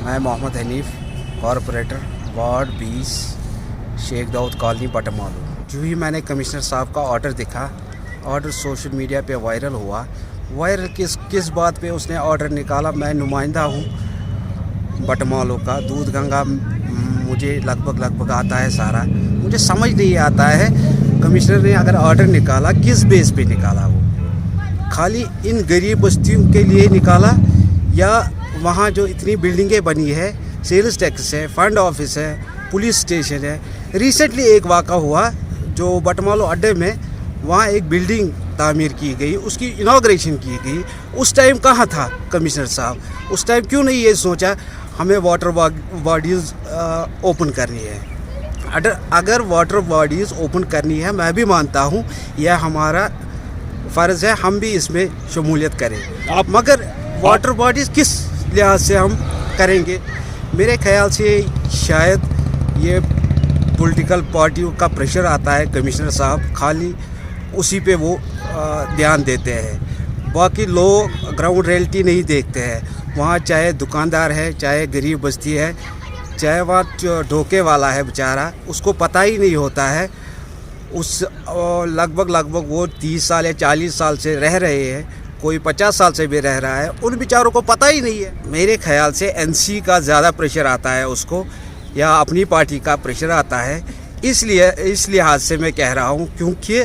मैं Mohammad Hanif, corporator ward 20, Sheikh Dawood colony Batmaloo. जो ही मैंने कमिश्नर साहब का ऑर्डर देखा, ऑर्डर सोशल मीडिया पे वायरल हुआ। वायरल किस बात पे उसने ऑर्डर निकाला? मैं नुमाइंदा हूँ बटमालू का, दूध गंगा मुझे लगभग आता है सारा। मुझे समझ नहीं आता है कमिश्नर ने अगर ऑर्डर निकाला किस बेस पे निकाला, वो खाली इन गरीब बस्तियों के लिए निकाला या वहाँ जो इतनी बिल्डिंगें बनी है, सेल्स टैक्स है, फंड ऑफिस है, पुलिस स्टेशन है। रिसेंटली एक वाक़ा हुआ जो बटमालू अड्डे में, वहाँ एक बिल्डिंग तामीर की गई, उसकी इनॉग्रेशन की गई। उस टाइम कहाँ था कमिश्नर साहब? उस टाइम क्यों नहीं ये सोचा हमें वाटर बॉडीज़ ओपन करनी है? अगर वाटर बॉडीज़ ओपन करनी है, मैं भी मानता हूँ यह हमारा फ़र्ज़ है, हम भी इसमें शमूलियत करें। मगर वाटर बॉडीज़ किस लिहाज से हम करेंगे? मेरे ख्याल से शायद ये पॉलिटिकल पार्टियों का प्रेशर आता है, कमिश्नर साहब खाली उसी पे वो ध्यान देते हैं। बाकी लोग ग्राउंड रियलिटी नहीं देखते हैं। वहाँ चाहे दुकानदार है, चाहे गरीब बस्ती है, चाहे वहाँ ढोके वाला है बेचारा, उसको पता ही नहीं होता है। उस लगभग वो 30 साल या 40 साल से रह रहे हैं, कोई 50 साल से भी रह रहा है, उन बेचारों को पता ही नहीं है। मेरे ख्याल से एनसी का ज़्यादा प्रेशर आता है उसको, या अपनी पार्टी का प्रेशर आता है। इसलिए इस लिहाज से मैं कह रहा हूँ, क्योंकि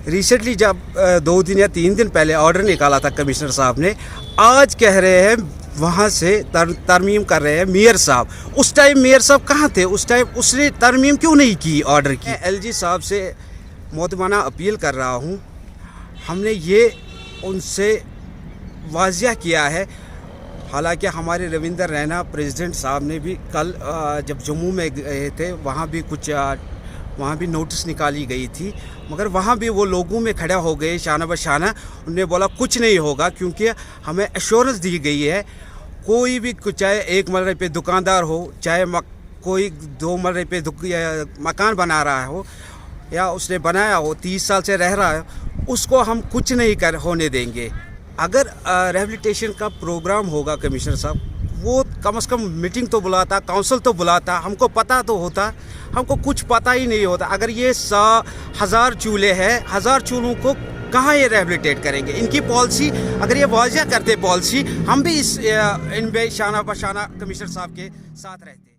रिसेंटली जब 2 दिन या 3 दिन पहले ऑर्डर निकाला था कमिश्नर साहब ने, आज कह रहे हैं वहाँ से तरमीम कर रहे हैं मेयर साहब। उस टाइम मेयर साहब कहाँ थे? उस टाइम उसने तरमीम क्यों नहीं की ऑर्डर की? एलजी साहब से मोहतरमाना अपील कर रहा हूँ, हमने ये उनसे वाज़िया किया है। हालांकि हमारे रविंदर रैना प्रेसिडेंट साहब ने भी कल जब जम्मू में गए थे, वहाँ भी नोटिस निकाली गई थी, मगर वहाँ भी वो लोगों में खड़ा हो गए शाना बशाना। उन्होंने बोला कुछ नहीं होगा, क्योंकि हमें एश्योरेंस दी गई है। कोई भी चाहे 1 मरले पे दुकानदार हो, चाहे कोई 2 मरले पे मकान बना रहा हो या उसने बनाया हो, 30 साल से रह रहा है, उसको हम कुछ नहीं होने देंगे। अगर रिहैबिलिटेशन का प्रोग्राम होगा कमिश्नर साहब, वो कम से कम मीटिंग तो बुलाता, काउंसिल तो बुलाता, हमको पता तो होता। हमको कुछ पता ही नहीं होता। अगर ये 1000 चूल्हे हैं, 1000 चूल्हों को कहाँ ये रिहैबिलिटेट करेंगे? इनकी पॉलिसी अगर ये वाज़िया करते पॉलिसी, हम भी इन शाना बशाना कमिश्नर साहब के साथ रहते।